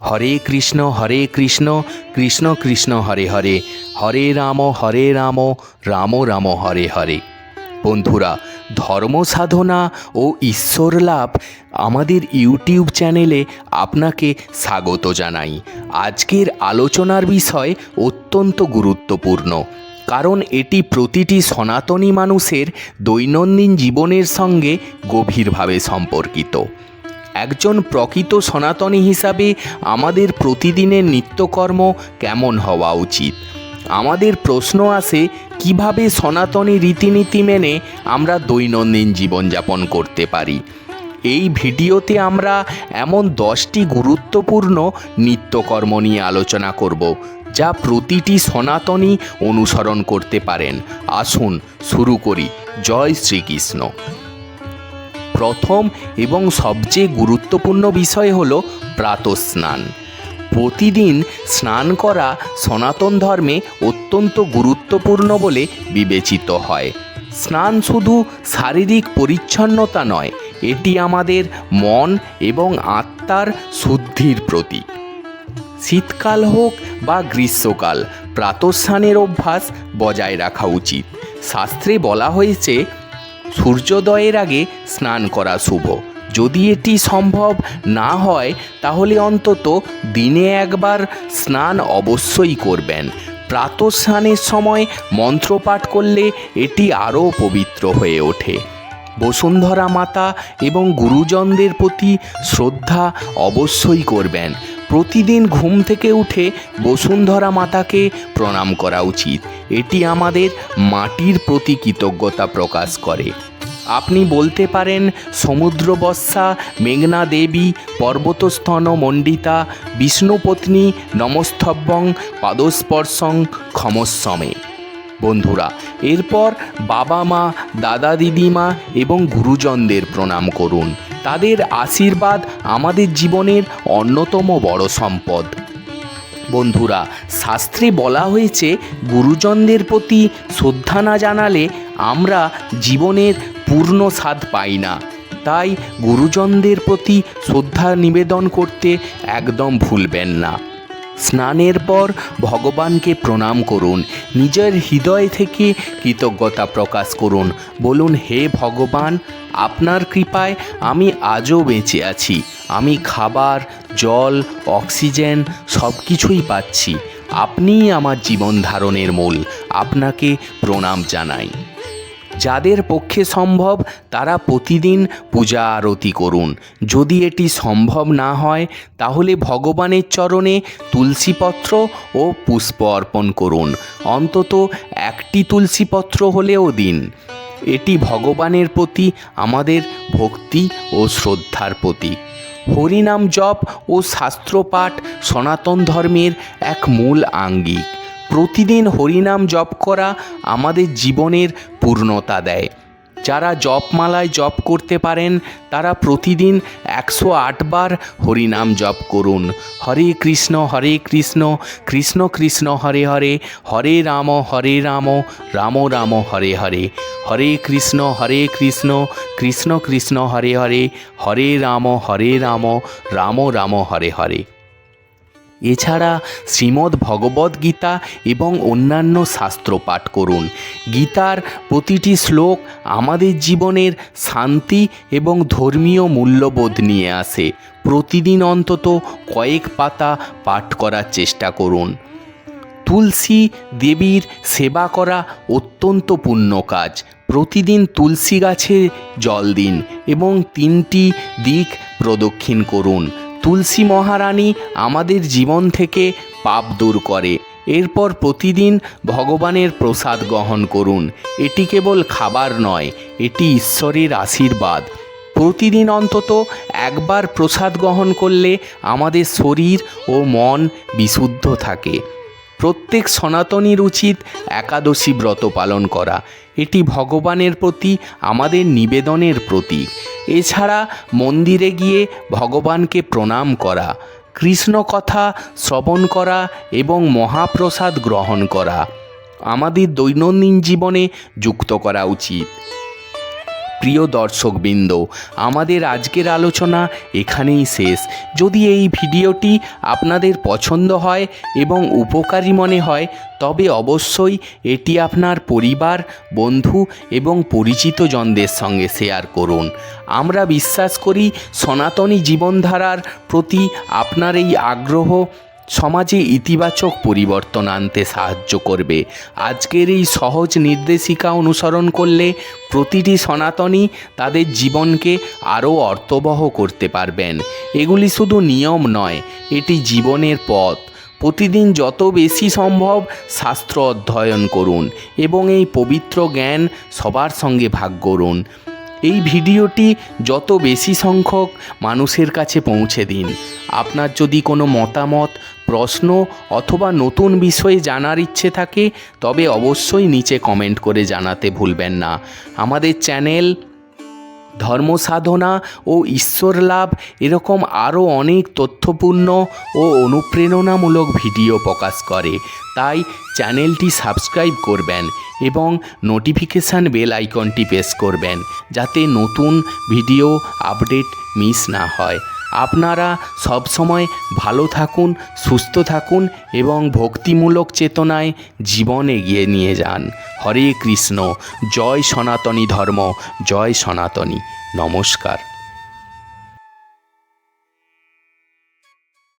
হরে কৃষ্ণ কৃষ্ণ কৃষ্ণ হরে হরে, হরে রাম রাম রাম হরে হরে। বন্ধুরা, ধর্ম সাধনা ও ঈশ্বর লাভ আমাদের ইউটিউব চ্যানেলে আপনাকে স্বাগত জানাই। আজকের আলোচনার বিষয় অত্যন্ত গুরুত্বপূর্ণ, কারণ এটি প্রতিটি সনাতনী মানুষের দৈনন্দিন জীবনের সঙ্গে গভীরভাবে সম্পর্কিত। একজন প্রকৃত সনাতনী হিসাবে আমাদের প্রতিদিনের নিত্যকর্ম কেমন হওয়া উচিত? আমাদের প্রশ্ন আসে, কিভাবে সনাতনী রীতিনীতি মেনে আমরা দৈনন্দিন জীবনযাপন করতে পারি। এই ভিডিওতে আমরা এমন 10টি গুরুত্বপূর্ণ নিত্যকর্ম নিয়ে আলোচনা করব, যা প্রতিটি সনাতনী অনুসরণ করতে পারেন। আসুন শুরু করি। জয় শ্রীকৃষ্ণ। প্রথম এবং সবচেয়ে গুরুত্বপূর্ণ বিষয় হলো প্রাতঃস্নান। প্রতিদিন স্নান করা সনাতন ধর্মে অত্যন্ত গুরুত্বপূর্ণ বলে বিবেচিত হয়। স্নান শুধু শারীরিক পরিচ্ছন্নতা নয়, এটি আমাদের মন এবং আত্মার শুদ্ধির প্রতীক। শীতকাল হোক বা গ্রীষ্মকাল, প্রাতঃস্নানের অভ্যাস বজায় রাখা উচিত। শাস্ত্রে বলা হয়েছে, সূর্যোদয়ের আগে স্নান করা শুভ। যদি এটি সম্ভব না হয়, তাহলে অন্তত দিনে একবার স্নান অবশ্যই করবেন। প্রাতঃস্নানের সময় মন্ত্রপাঠ করলে এটি আরও পবিত্র হয়ে ওঠে। বসুন্ধরা মাতা এবং গুরুজনদের প্রতি শ্রদ্ধা অবশ্যই করবেন। প্রতিদিন ঘুম থেকে উঠে বসুন্ধরা মাতাকে প্রণাম করা উচিত। এটি আমাদের মাটির প্রতি কৃতজ্ঞতা প্রকাশ করে। আপনি বলতে পারেন, সমুদ্রবর্ষা, মেঘনা দেবী, পর্বতস্তন মণ্ডিতা, বিষ্ণুপত্নী নমস্তভ্যং পাদস্পর্শং ক্ষমস্বমে। বন্ধুরা, এরপর বাবা মা, দাদা দিদিমা এবং গুরুজনদের প্রণাম করুন। তাদের আশীর্বাদ আমাদের জীবনের অন্যতম বড় সম্পদ। বন্ধুরা, শাস্ত্রে বলা হয়েছে, গুরুজনদের প্রতি শ্রদ্ধা না জানালে আমরা জীবনের পূর্ণ স্বাদ পাই না। তাই গুরুজনদের প্রতি শ্রদ্ধা নিবেদন করতে একদম ভুলবেন না। স্নানের পর ভগবানকে প্রণাম করুন। নিজের হৃদয় থেকে কৃতজ্ঞতা প্রকাশ করুন। বলুন, হে ভগবান, আপনার কৃপায় আমি আজও বেঁচে আছি। আমি খাবার, জল, অক্সিজেন সব কিছুই পাচ্ছি। আপনিই আমার জীবন ধারণের মূল। আপনাকে প্রণাম জানাই। যাদের পক্ষে সম্ভব তারা প্রতিদিন পূজা আরতি করুন। যদি এটি সম্ভব না হয়, তাহলে ভগবানের চরণে তুলসীপত্র ও পুষ্প অর্পণ করুন। অন্তত একটি তুলসীপত্র হলেও দিন। এটি ভগবানের প্রতি আমাদের ভক্তি ও শ্রদ্ধার প্রতীক। হরিনাম জপ ও শাস্ত্রপাঠ সনাতন ধর্মের এক মূল আঙ্গিক। প্রতিদিন হরিনাম জপ করা আমাদের জীবনের পূর্ণতা দেয়। যারা জপমালায় জপ করতে পারেন, তারা প্রতিদিন 108 বার হরিনাম জপ করুন। হরে কৃষ্ণ কৃষ্ণ কৃষ্ণ হরে হরে, হরে রাম রাম রাম হরে হরে। হরে কৃষ্ণ কৃষ্ণ কৃষ্ণ হরে হরে, হরে রাম রাম রাম হরে হরে। এছাড়া শ্রীমদ্ ভগবদ্ গীতা এবং অন্যান্য শাস্ত্র পাঠ করুন। গীতার প্রতিটি শ্লোক আমাদের জীবনের শান্তি এবং ধর্মীয় মূল্যবোধ নিয়ে আসে। প্রতিদিন অন্তত কয়েক পাতা পাঠ করার চেষ্টা করুন। তুলসী দেবীর সেবা করা অত্যন্ত পুণ্য কাজ। প্রতিদিন তুলসী গাছে জল দিন এবং 3টি দিক প্রদক্ষিণ করুন। তুলসী মহারানী আমাদের জীবন থেকে পাপ দূর করে। এরপর প্রতিদিন ভগবানের প্রসাদ গ্রহণ করুন। এটি কেবল খাবার নয়, এটি ঈশ্বরের আশীর্বাদ। প্রতিদিন অন্তত একবার প্রসাদ গ্রহণ করলে আমাদের শরীর ও মন বিশুদ্ধ থাকে। প্রত্যেক সনাতনীর উচিত একাদশী ব্রত পালন করা। এটি ভগবানের প্রতি আমাদের নিবেদনের প্রতীক। এছাড়া মন্দিরে গিয়ে ভগবানকে প্রণাম করা, কৃষ্ণ কথা শ্রবণ করা এবং মহাপ্রসাদ গ্রহণ করা আমাদের দৈনন্দিন জীবনে যুক্ত করা উচিত। প্রিয় দর্শকবৃন্দ, আমাদের আজকের আলোচনা এখানেই শেষ। যদি এই ভিডিওটি আপনাদের পছন্দ হয় এবং উপকারী মনে হয় তবে অবশ্যই এটি আপনার পরিবার, বন্ধু এবং পরিচিতজনদের সঙ্গে শেয়ার করুন। আমরা বিশ্বাস করি সনাতনী জীবনধারার প্রতি আপনার এই আগ্রহ সমাজে ইতিবাচক পরিবর্তন আনতে সাহায্য করবে। আজকের এই সহজ নির্দেশিকা অনুসরণ করলে প্রতিটি সনাতনী তাদের জীবনকে আরও অর্থবহ করতে পারবেন। এগুলি শুধু নিয়ম নয়, এটি জীবনের পথ। প্রতিদিন যত বেশি সম্ভব শাস্ত্র অধ্যয়ন করুন এবং এই পবিত্র জ্ঞান সবার সঙ্গে ভাগ করুন। এই ভিডিওটি যত বেশি সংখ্যক মানুষের কাছে পৌঁছে দিন। আপনার যদি কোনো মতামত, প্রশ্ন অথবা নতুন বিষয়ে জানার ইচ্ছে থাকে তবে অবশ্যই নিচে কমেন্ট করে জানাতে ভুলবেন না। আমাদের চ্যানেল ধর্ম সাধনা ও ঈশ্বর লাভ এরকম আরও অনেক তথ্যপূর্ণ ও অনুপ্রেরণামূলক ভিডিও প্রকাশ করে, তাই চ্যানেলটি সাবস্ক্রাইব করবেন এবং নোটিফিকেশান বেল আইকনটি প্রেস করবেন যাতে নতুন ভিডিও আপডেট মিস না হয়। আপনারা সবসময় ভালো থাকুন, সুস্থ থাকুন এবং ভক্তিমূলক চেতনায় জীবন এগিয়ে নিয়ে যান। হরে কৃষ্ণ। জয় সনাতনী ধর্ম, জয় সনাতনী। নমস্কার।